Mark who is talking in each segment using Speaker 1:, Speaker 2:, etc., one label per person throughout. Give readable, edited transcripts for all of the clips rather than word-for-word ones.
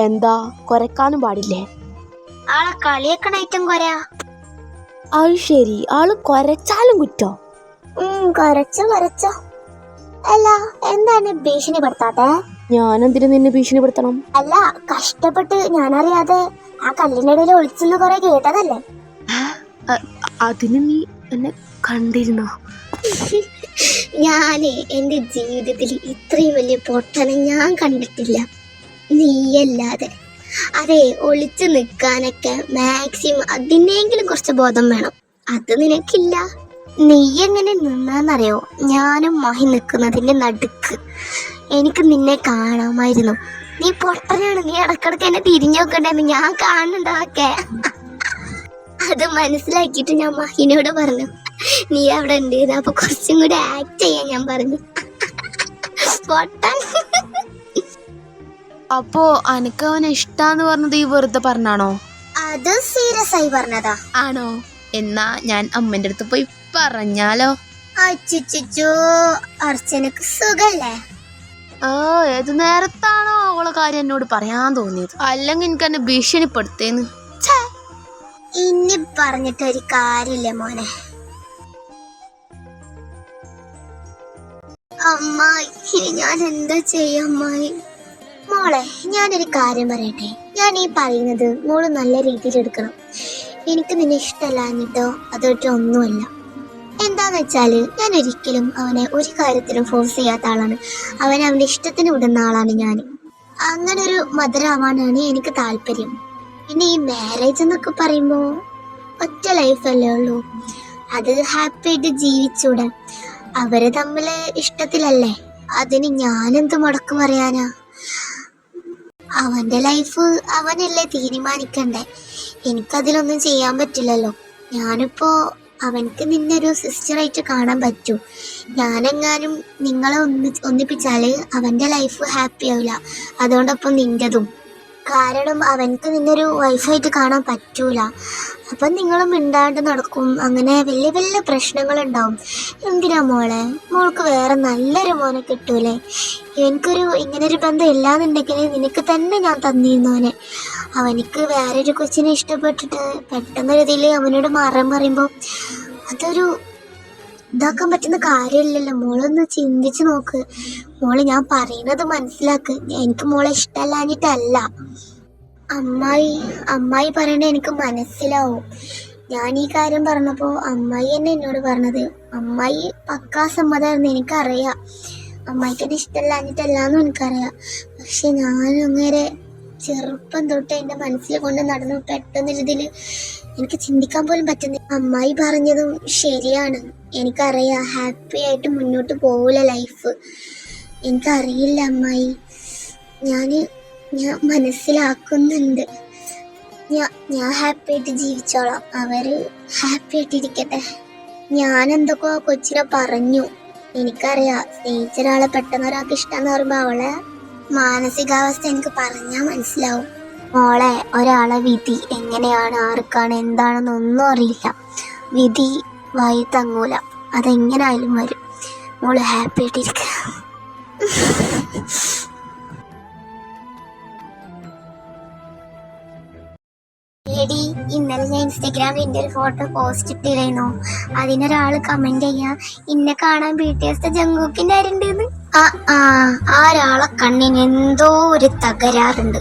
Speaker 1: എന്താ കൊരക്കാനും പാടില്ലേ?
Speaker 2: ആളെ കളിയാക്കണ ഐറ്റം കൊരയാ.
Speaker 1: അത് ശരി, ആള് കൊരച്ചാലും കുറ്റോ?
Speaker 2: കൊരച്ചോ. അല്ല, എന്താണ് ഭീഷണിപ്പെടുത്താത്തെ?
Speaker 1: ഞാനെന്തിനു നിന്നെ ഭീഷണിപ്പെടുത്തണം?
Speaker 2: അല്ല, കഷ്ടപ്പെട്ട് ഞാനറിയാതെ ആ കല്ലിനിടയിൽ ഒളിച്ചെന്ന് കുറെ കേട്ടതല്ലേ.
Speaker 1: അതിന് നീ എന്നെ കണ്ടിരുന്നോ?
Speaker 2: ഞാന് എന്റെ ജീവിതത്തിൽ ഇത്രയും വലിയ പൊട്ടനെ ഞാൻ കണ്ടിട്ടില്ല, നീയല്ലാതെ. അതെ, ഒളിച്ചു നിൽക്കാനൊക്കെ മാക്സിമം അതിനെങ്കിലും കുറച്ച് ബോധം വേണം. അത് നിനക്കില്ല. നീ എങ്ങനെ നിന്നറിയോ? ഞാനും മഹി നിൽക്കുന്നതിന്റെ നടുക്ക്. എനിക്ക് നിന്നെ കാണാമായിരുന്നു. നീ പൊട്ടനാണ്, നീ ഇടക്കിടക്ക് എന്നെ തിരിഞ്ഞു നോക്കണ്ടെന്ന് ഞാൻ കാണുന്നുണ്ടൊക്കെ. അത് മനസ്സിലാക്കിയിട്ട് ഞാൻ മഹിനോട് പറഞ്ഞു നീ അവിടെ ഉണ്ട്, അപ്പൊ കുറച്ചും കൂടി ആക്ട് ചെയ്യാൻ ഞാൻ പറഞ്ഞു. പൊട്ടൻ.
Speaker 1: അപ്പോ അനക്ക് അവനെ ഇഷ്ടാന്ന് പറഞ്ഞത് ഈ വെറുതെ പറഞ്ഞാണോ?
Speaker 2: അത് സീരിയസ് ആയി പറഞ്ഞതാ.
Speaker 1: ആണോ? എന്നാ ഞാൻ അമ്മന്റെ അടുത്ത് പോയി പറഞ്ഞാലോ?
Speaker 2: അച്ഛോ, അർച്ചനക്ക് സുഖല്ലേ?
Speaker 1: ഏത് നേരത്താണോ അവളെ കാര്യം എന്നോട് പറയാൻ തോന്നിയത്? അല്ലെങ്കിൽ എനിക്ക് എന്നെ ഭീഷണിപ്പെടുത്തേന്ന്.
Speaker 2: ഇനി പറഞ്ഞിട്ടൊരു കാര്യമില്ല മോനെ. അമ്മായി, ഞാൻ എന്താ ചെയ്യാ അമ്മായി? മോളെ, ഞാനൊരു കാര്യം പറയട്ടെ. ഞാൻ ഈ പറയുന്നത് മോള് നല്ല രീതിയിൽ എടുക്കണം. എനിക്ക് നിന്നെ ഇഷ്ടമല്ലാഞ്ഞിട്ടോ അതൊക്കെ ഒന്നുമല്ല. എന്താന്ന് വെച്ചാല്, ഞാൻ ഒരിക്കലും അവനെ ഒരു കാര്യത്തിലും ഫോഴ്സ് ചെയ്യാത്ത ആളാണ്. അവന്റെ ഇഷ്ടത്തിന് വിടുന്ന ആളാണ് ഞാൻ. അങ്ങനെ ഒരു മധുരമാവാനാണ് എനിക്ക് താല്പര്യം. പിന്നെ ഈ മാരേജ് എന്നൊക്കെ പറയുമ്പോ ഒറ്റ ലൈഫല്ലേ ഉള്ളൂ, അത് ഹാപ്പി ആയിട്ട് ജീവിച്ചൂടെ? അവര് തമ്മില് ഇഷ്ടത്തിലല്ലേ, അതിന് ഞാനെന്ത് മുടക്ക് പറയാനാ? അവന്റെ ലൈഫ് അവനല്ലേ തീരുമാനിക്കണ്ടേ, എനിക്കതിലൊന്നും ചെയ്യാൻ പറ്റില്ലല്ലോ. ഞാനിപ്പോ അവനക്ക് നിന്നെ ഒരു സിസ്റ്ററായിട്ട് കാണാൻ പറ്റൂ. ഞാനെങ്ങാനും നിങ്ങളെ ഒന്നിപ്പിച്ചാല് അവന്റെ ലൈഫ് ഹാപ്പി ആവില്ല, അതുകൊണ്ടൊപ്പം നിന്റെതും. കാരണം അവനക്ക് നിന്നൊരു വൈഫായിട്ട് കാണാൻ പറ്റൂല. അപ്പം നിങ്ങളും മിണ്ടാണ്ട് നടക്കും, അങ്ങനെ വലിയ വലിയ പ്രശ്നങ്ങളുണ്ടാവും. എന്തിനാ മോളെ, മോൾക്ക് വേറെ നല്ലൊരു മോനെ കിട്ടൂലേ? എനിക്കൊരു ഇങ്ങനൊരു ബന്ധം ഇല്ലാന്നുണ്ടെങ്കിൽ നിനക്ക് തന്നെ ഞാൻ തന്നിരുന്നോനെ. അവനിക്ക് വേറൊരു കൊച്ചിനെ ഇഷ്ടപ്പെട്ടിട്ട് പെട്ടെന്ന് രീതിയിൽ അവനോട് മാറാൻ പറയുമ്പോൾ അതൊരു ഇതാക്കാൻ പറ്റുന്ന കാര്യമില്ലല്ലോ. മോളൊന്ന് ചിന്തിച്ച് നോക്ക് മോള്, ഞാൻ പറയുന്നത് മനസ്സിലാക്ക്. എനിക്ക് മോളെ ഇഷ്ടമല്ലാഞ്ഞിട്ടല്ല. അമ്മായി പറയണ എനിക്ക് മനസ്സിലാവും. ഞാൻ ഈ കാര്യം പറഞ്ഞപ്പോൾ അമ്മായി തന്നെ എന്നോട് പറഞ്ഞത്. അമ്മായി പക്കാ സമ്മതമായിരുന്നു, എനിക്കറിയാം. അമ്മായിക്ക് എന്നെ ഇഷ്ടമല്ലാഞ്ഞിട്ടല്ലാന്നും എനിക്കറിയാം. പക്ഷെ ഞാൻ അങ്ങനെ ചെറുപ്പം തൊട്ട് എൻ്റെ മനസ്സിൽ കൊണ്ട് നടന്നു. പെട്ടെന്ന് ഇതിൽ എനിക്ക് ചിന്തിക്കാൻ പോലും പറ്റുന്നില്ല. അമ്മായി പറഞ്ഞതും ശരിയാണ്. എനിക്കറിയാം ഹാപ്പി ആയിട്ട് മുന്നോട്ട് പോവില്ല ലൈഫ്. എനിക്കറിയില്ല അമ്മായി, ഞാൻ മനസ്സിലാക്കുന്നുണ്ട്. ഞാൻ ഹാപ്പി ആയിട്ട് ജീവിച്ചോളാം, അവര് ഹാപ്പി ആയിട്ടിരിക്കട്ടെ. ഞാൻ എന്തൊക്കെ കൊച്ചിനെ പറഞ്ഞു. എനിക്കറിയാം, സ്നേഹിച്ചൊരാളെ പെട്ടെന്ന് ഒരാൾക്ക് ഇഷ്ടമെന്ന് പറയുമ്പോൾ അവളെ മാനസികാവസ്ഥ എനിക്ക് പറഞ്ഞാൽ മനസ്സിലാവും. മോളെ, ഒരാളെ വിധി എങ്ങനെയാണ്, ആർക്കാണ്, എന്താണെന്നൊന്നും അറിയില്ല. വിധി വായി തങ്ങൂല, അതെങ്ങനായാലും വരും. മോള് ഹാപ്പി ആയിട്ടിരിക്ക. എടി, ഇന്നലെ ഞാൻ ഇൻസ്റ്റാഗ്രാമിൽ എൻ്റെ ഒരു ഫോട്ടോ പോസ്റ്റ് ഇട്ടിരുന്നു. അതിനൊരാള് കമന്റ് ചെയ്യാ, ഇന്നെ കാണാൻ BTS ജങ്കൂക്കിന്റെ ആരുണ്ടെന്ന്. ആ ഒരാളെ കണ്ണിന് എന്തോ ഒരു തകരാറുണ്ട്.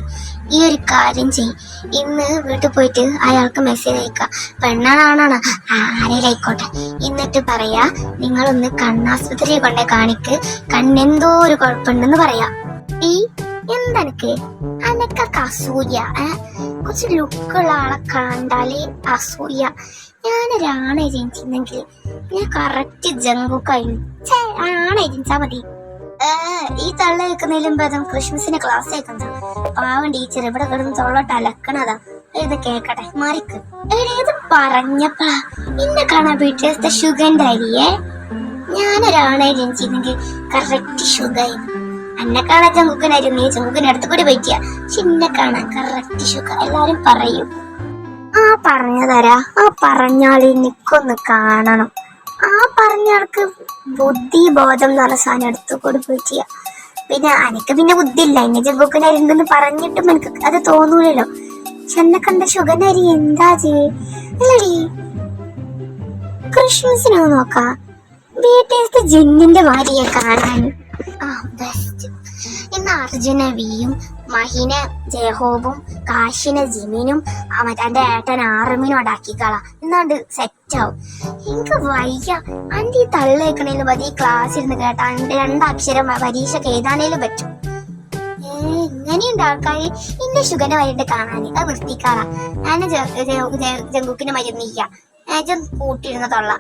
Speaker 2: ഈ ഒരു കാര്യം ചെയ്, ഇന്ന് വീട്ടിൽ പോയിട്ട് അയാൾക്ക് മെസ്സേജ് അയക്കാം. പെണ്ണാണാണാണ് ആരേലായിക്കോട്ടെ. എന്നിട്ട് പറയാ, നിങ്ങളൊന്ന് കണ്ണാസ്പത്രിയെ കൊണ്ടേ കാണിക്ക്, കണ്ണെന്തോ ഒരു കുഴപ്പമുണ്ടെന്ന് പറയാ. ഈ എന്തെനക്ക് അനക്കൊക്കെ അസൂയ? കുറച്ച് ലുക്കുള്ള ആളെ കണ്ടാല് അസൂയ. ഞാനൊരാണെ ജനിച്ചിരുന്നെങ്കിൽ ഞാൻ കറക്റ്റ് ജങ്കൂക്കായിരുന്നു. ആണെ ജനിച്ചാ മതി. ഈ തള്ള വെക്കുന്നതിലും ഭേദം ക്രിസ്മസിന് ക്ലാസ് വെക്കുന്നത്. പാവം ടീച്ചർ ഇവിടെ കിടന്ന് തൊള്ളോട്ട് അലക്കണതാ. ഇത് കേക്കട്ടെ, മറിക്ക്. ഏത് പറഞ്ഞപ്പാ ഇന്നെ കാണാൻ BTS ഷുഗന്റെ അരിയേ. ഞാനൊരാണെ ജനിച്ചിരുന്നെങ്കിൽ കറക്റ്റ് ഷുഗായിരുന്നു. എന്നെ കാണാൻ ജങ്കുക്കനായിരുന്നു, നീ ജങ്കുക്കിന്റെ അടുത്ത് കൂടി പോയിട്ടിയ. പക്ഷെ എന്നെ കാണാൻ കറക്റ്റ് ഷുഗർ. എല്ലാരും പറയും. പറഞ്ഞു തരാ. പറഞ്ഞാൽ എനിക്കൊന്ന് കാണണം. പറഞ്ഞാൾക്ക് ബുദ്ധി ബോധം എന്ന് പറഞ്ഞ സാധനം അടുത്ത് കൂടി പോയിട്ടിയ. പിന്നെ അനക്ക് പിന്നെ ബുദ്ധിയില്ല, എന്നെ ജങ്കൂക്കിനരിണ്ടെന്ന് പറഞ്ഞിട്ടും എനിക്ക് അത് തോന്നൂലല്ലോ. പക്ഷെ എന്നെ കണ്ട ശുഗനരി എന്താ അല്ലടി. ക്രിസ്മസിന് നോക്കാം BTS ജിന്നിന്റെ മാരിയെ കാണാൻ. ബെസ്റ്റ്. ഇന്ന് അർജുനവിയും മഹിനെ ജയഹോബും കാശിനെ ജിമിനും മറ്റേ ഏട്ടൻ ആർമിനും ഉണ്ടാക്കിക്കളാം. എന്നാണ്ട് സെറ്റാവും. എനിക്ക് വയ്യ. അന്റെ ഈ തള്ളേക്കണേലും മതി ഈ ക്ലാസ് ഇരുന്ന് കേട്ടാ രണ്ടക്ഷരം പരീക്ഷയ്ക്ക് എഴുതാനേലും പറ്റും. ഇങ്ങനെയുണ്ട് ആൾക്കാർ. ഇന്റെ ശുഗനെ വരിട്ട് കാണാൻ അത് വൃത്തിക്കാളാ. ഞാൻ ജങ്കൂക്കിന്റെ മരുന്നില്ല കൂട്ടിയിരുന്ന തൊള്ള.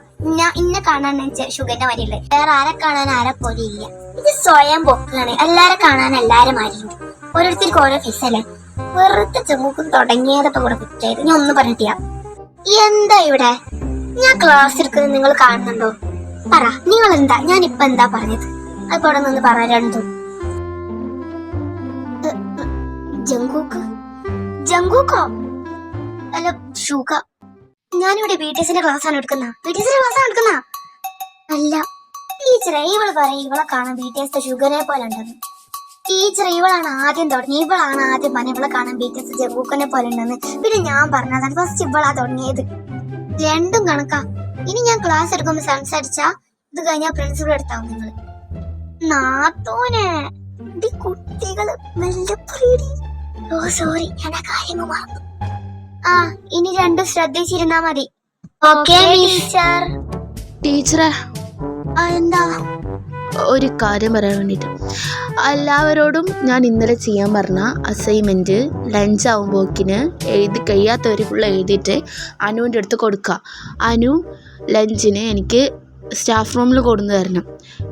Speaker 2: ഇന്നെ കാണാൻ ശുഗന്റെ മരിയുണ്ട്. വേറെ ആരെ കാണാൻ ആരെ പോലെ ഇല്ല. ഇത് സ്വയം പൊക്കാണ്. എല്ലാരെ കാണാൻ എല്ലാരും മാരിയുണ്ട്. ഓരോരുത്തർക്ക് ഓരോ ഫിസല്ലേ. വെറുതെ ജങ്കൂക്കും തുടങ്ങിയതൊക്കെ കൂടെ കുറ്റായത്. ഞാൻ ഒന്നും പറഞ്ഞിട്ടില്ല. എന്താ ഇവിടെ ഞാൻ ക്ലാസ് എടുക്കുന്നത് നിങ്ങൾ കാണുന്നുണ്ടോ? പറ നിങ്ങൾ എന്താ, ഞാനിപ്പോ എന്താ പറഞ്ഞത്? അപ്പൊ അവിടെ നിന്ന് പറ രണ്ടും. ജങ്കൂക്കോ അല്ല ഷുഗ. ഞാനിവിടെ BTSന്റെ ക്ലാസ്സാണ് എടുക്കുന്ന. അല്ല ടീച്ചറെ, ഇവള് പറയും ഇവളെ കാണാൻ BTS ഷുഗനെ പോലെ ഉണ്ടെന്ന്. ടീച്ചർ ഇവളാണ് ആദ്യം തുടങ്ങി. ഇവളാണ് ആദ്യം പറഞ്ഞ ഇവളെ കാണാൻ BTS ജങ്കൂക്കിനെ പോലെ ഉണ്ടെന്ന്. പിന്നെ ഞാൻ പറഞ്ഞതാണ് ഫസ്റ്റ് ഇവളാ തുടങ്ങിയത്. രണ്ടും കണക്കാ. ഇനി ഞാൻ ക്ലാസ് എടുക്കുമ്പോ സംസാരിച്ചാ ഇത് കഴിഞ്ഞാ പ്രിൻസിപ്പൾ എടുത്താവും നിങ്ങൾ. നാത്തോനെ കുട്ടികള് മെല്ലെ പറയടി. സോറി, ഞാൻ ആ കാര്യം മറന്നു. ഇനി രണ്ടും ശ്രദ്ധിച്ചിരുന്നാ മതി. Okay teacher.
Speaker 1: ടീച്ചറെ
Speaker 2: എന്താ?
Speaker 1: ഒരു കാര്യം പറയാൻ വേണ്ടിയിട്ട് എല്ലാവരോടും ഞാൻ ഇന്നലെ ചെയ്യാൻ പറഞ്ഞ അസൈൻമെൻറ്റ് ലഞ്ച് ആകുമ്പോക്കിന് എഴുതി കഴിയാത്തവർ ഫുൾ എഴുതിയിട്ട് അനുവിൻ്റെ അടുത്ത് കൊടുക്കുക. അനു ലഞ്ചിന് എനിക്ക് സ്റ്റാഫ് റൂമിൽ കൊണ്ടു തരണം.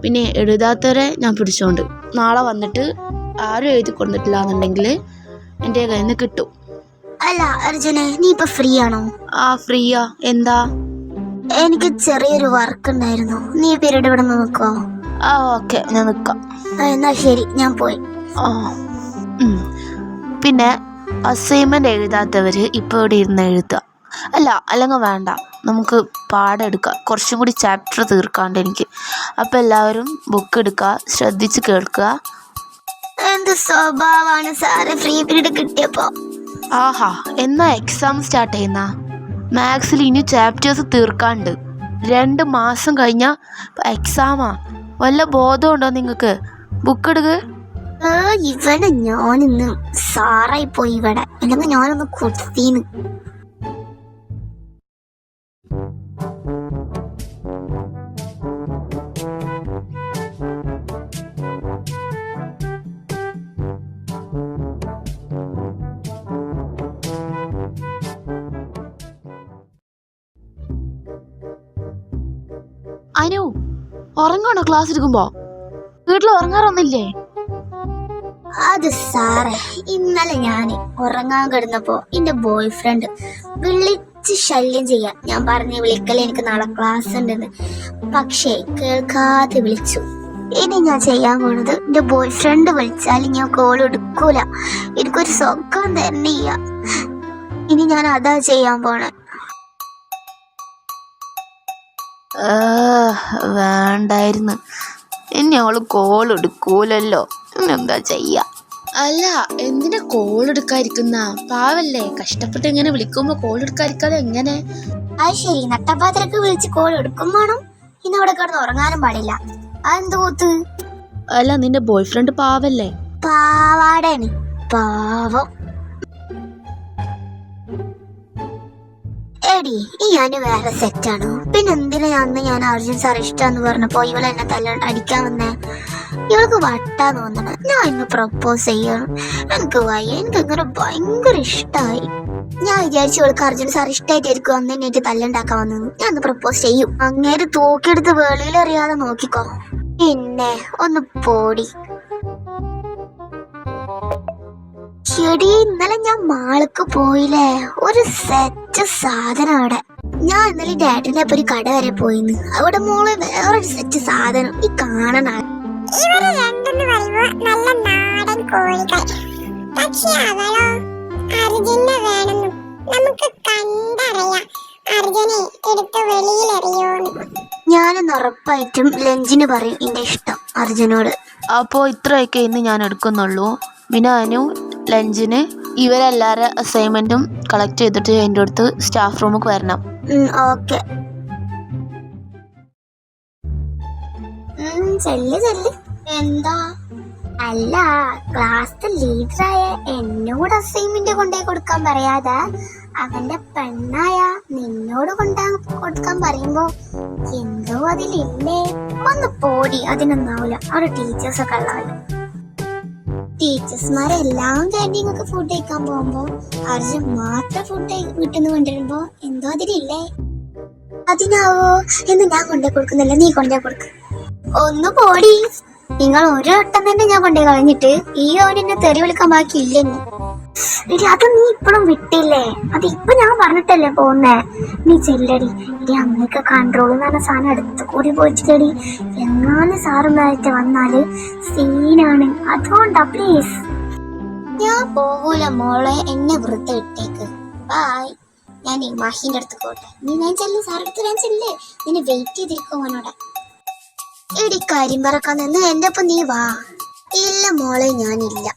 Speaker 1: പിന്നെ എഴുതാത്തവരെ ഞാൻ പിടിച്ചോണ്ട് നാളെ വന്നിട്ട് ആരും എഴുതി കൊണ്ടിട്ടില്ല എന്നുണ്ടെങ്കിൽ എൻ്റെ കയ്യിൽ നിന്ന് കിട്ടും.
Speaker 2: അല്ല അർജുനെ, നീ ഇപ്പൊ ഫ്രീ ആണോ?
Speaker 1: ഫ്രീയാ. എന്താ?
Speaker 2: എനിക്ക് ചെറിയൊരു വർക്ക് ഉണ്ടായിരുന്നു. നീ പീരീഡ് ഇവിടെ നിൽക്കോ?
Speaker 1: ഓക്കെ, ഞാൻ നിൽക്കാം.
Speaker 2: എന്നാ ശരി, ഞാൻ പോയി.
Speaker 1: പിന്നെ അസൈൻമെന്റ് എഴുതാത്തവര് ഇപ്പൊ ഇവിടെ ഇരുന്ന് എഴുതുക. അല്ലെങ്കിൽ വേണ്ട, നമുക്ക് പാടെടുക്കാം. കുറച്ചും കൂടി ചാപ്റ്റർ തീർക്കാണ്ട് എനിക്ക്. അപ്പം എല്ലാവരും ബുക്ക് എടുക്കുക, ശ്രദ്ധിച്ച് കേൾക്കുക.
Speaker 2: എന്ത് സ്വഭാവമാണ് സാറ് ഫ്രീ പീരീഡ് കിട്ടിയപ്പോ.
Speaker 1: എന്നാ എക്സാം സ്റ്റാർട്ട് ചെയ്യുന്ന? മാത്സിൽ ഇനി ചാപ്റ്റേഴ്സ് തീർക്കാണ്ട് 2 മാസം കഴിഞ്ഞാൽ എക്സാമാ. വല്ല ബോധമുണ്ടോ നിങ്ങൾക്ക്? ബുക്ക് എടുക്ക്.
Speaker 2: ഇവിടെ ഞാനിന്ന് സാറായി പോയി ഇവിടെ. അല്ലെങ്കിൽ ഞാനൊന്ന് കൊടുത്തീന്ന്.
Speaker 1: അനു, ഉറങ്ങാണോ ക്ലാസ് എടുക്കുമ്പോ? വീട്ടിൽ ഉറങ്ങാറൊന്നില്ലേ?
Speaker 2: അത് സാറേ, ഇന്നലെ ഞാൻ ഉറങ്ങാൻ കിടന്നപ്പോ എന്റെ ബോയ് ഫ്രണ്ട് വിളിച്ച് ശല്യം ചെയ്യാൻ. ഞാൻ പറഞ്ഞു വിളിക്കലേ, എനിക്ക് നാളെ ക്ലാസ് ഉണ്ടെന്ന്. പക്ഷേ കേൾക്കാതെ വിളിച്ചു. ഇനി ഞാൻ ചെയ്യാൻ പോണത്, എന്റെ ബോയ് ഫ്രണ്ട് വിളിച്ചാൽ ഞാൻ കോൾ എടുക്കൂല. എനിക്കൊരു സുഖം തന്നെയ്യ. ഇനി ഞാൻ അതാ ചെയ്യാൻ പോണേ.
Speaker 1: വേണ്ടായിരുന്നു. ഇനി അവള് കോൾ എടുക്കൂലല്ലോ. എന്താ ചെയ്യാ? അല്ല, എന്തിനാ കോൾ എടുക്കാതിരിക്കുന്ന? പാവല്ലേ, കഷ്ടപ്പെട്ട് ഇങ്ങനെ വിളിക്കുമ്പോ കോൾ എടുക്കാതിരിക്കാതെ എങ്ങനെ?
Speaker 2: അത് ശരി, നട്ടപ്പാത്രക്ക് വിളിച്ച് കോൾ എടുക്കും വേണം. ഇന്ന് അവിടെ കിടന്ന് ഉറങ്ങാനും പാടില്ല. അതെന്ത് കൂത്ത്?
Speaker 1: അല്ല, നിന്റെ ബോയ് ഫ്രണ്ട് പാവല്ലേ?
Speaker 2: പാവാടാണ്, പാവം. എടി, ഈ ഞാന് വേറെ സെറ്റാണോ? പിന്നെ എന്തിനാ അന്ന് ഞാൻ അർജുൻ സാർ ഇഷ്ടാന്ന് പറഞ്ഞപ്പോ ഇവളെ എന്നെ അടിക്കാൻ വന്നേ? ഇവൾക്ക് വട്ടാ തോന്നണ. ഞാൻ ഇന്ന് പ്രപ്പോസ് ചെയ്യണം. എനിക്ക് വയ്യ, എനിക്ക് ഇങ്ങനെ ഭയങ്കര ഇഷ്ടായി. ഞാൻ വിചാരിച്ചു ഇവൾക്ക് അർജുൻ സാർ ഇഷ്ടായിട്ടായിരിക്കും അന്ന് എന്നെ തല്ലുണ്ടാക്കാൻ വന്നത്. ഞാൻ ഒന്ന് പ്രപ്പോസ് ചെയ്യും. അങ്ങേര് തൂക്കിയെടുത്ത് വെളിയിലറിയാതെ നോക്കിക്കോ. പിന്നെ ഒന്ന് പോടി. ചെടി, ഇന്നലെ ഞാൻ മാൾക്ക് പോയില്ലേ, ഒരു സെറ്റ് സാധനം അവിടെ. ഞാൻ ഇന്നലെ ഡാഡിന്റെ ഒപ്പം ഒരു കട വരെ പോയിന്ന്. അവിടെ മോള് വേറൊരു സെറ്റ് സാധനം ഈ കാണണ.
Speaker 3: ഇവര് രണ്ടെന്ന് പറയുമ്പോ നല്ല നാടൻ കോഴികൾ. പക്ഷെ അവളോ അർജുനെ വേണമെന്നും നമുക്ക് കണ്ടറിയാം. അർജുനെ എടുത്ത് വെളിയിലെറിയോന്ന്.
Speaker 2: ഞാൻ ഞാൻ ഉറപ്പായിട്ടും ലഞ്ചിന് പറയും എൻ്റെ ഇഷ്ടം അർജുനോട്.
Speaker 1: അപ്പോൾ ഇത്രയൊക്കെ ഇന്ന് ഞാൻ എടുക്കുന്നുള്ളൂ. പിന്നെ അനു ലഞ്ചിന് ഇവരെല്ലാവരുടെ അസൈൻമെൻറ്റും കളക്ട് ചെയ്തിട്ട് എൻ്റെ അടുത്ത് സ്റ്റാഫ് റൂമിലേക്ക് വരണം.
Speaker 2: ഓക്കെ. ചെല്ല്. എന്താ? അല്ല, ക്ലാസ്സിലെ ലീഡറായ എന്നോട് അസൈൻമെന്റ് കൊണ്ടേ കൊടുക്കാൻ പറയാതെ അവന്റെ പെണ്ണായ നിന്നോട് കൊടുക്കാൻ പറയുമ്പോ എന്തോ അതിലില്ലേ? ഒന്ന് പോടി, അതിനൊന്നാവൂല. അവിടെ ടീച്ചേഴ്സൊക്കെ ഉള്ളവല്ലോ. ടീച്ചേഴ്സ്മാരെല്ലാം ക്യാൻറ്റീനൊക്കെ ഫുഡ് കഴിക്കാൻ പോകുമ്പോ അർജുൻ മാത്രം ഫുഡ് വീട്ടിൽ നിന്ന് കൊണ്ടുവരുമ്പോ എന്തോ അതിലില്ലേ? അതിനാവോ എന്ന് ഞാൻ കൊണ്ടേ കൊടുക്കുന്നില്ല, നീ കൊണ്ടേ കൊടുക്ക്. ഒന്ന് പോടി. നിങ്ങൾ ഒരു വട്ടം തന്നെ ഞാൻ കൊണ്ടേ കളഞ്ഞിട്ട് ഈ ഓനെന്നെ തെറി വിളിക്കാൻ ബാക്കിയില്ലെന്ന്. എടി, അത് നീ ഇപ്പോഴും വിട്ടില്ലേ? അത് ഇപ്പൊ ഞാൻ പറഞ്ഞിട്ടല്ലേ പോകുന്നേ. നീ ചെല്ലടി. എടി, അമ്മയ്ക്ക് കൺട്രോൾ എന്ന് പറഞ്ഞ സാധനം അടുത്ത് കൂടി പോയിട്ടില്ലടി. എങ്ങാനും സാറുമായിട്ട് വന്നാല് സീനാണ്. അതുകൊണ്ടാ പ്ലീസ്. ഞാൻ പോകൂല മോളെ, എന്നെ വൃദ്ധ ഇട്ടേക്ക്. ബായ്. ഞാൻ ഈ മഹിന്റെ അടുത്ത് പോട്ടെ. നീ ഞാൻ ചെല്ലു, സാറടുത്ത് ഞാൻ ചെല്ലേ. നിന്നെ വെയിറ്റ് ചെയ്തിരിക്കും അവനോടെ. എടി, കാര്യം പറക്കാൻ നിന്ന് എന്റെ ഒപ്പം നീ വാ. ഇല്ല മോളെ, ഞാനില്ല.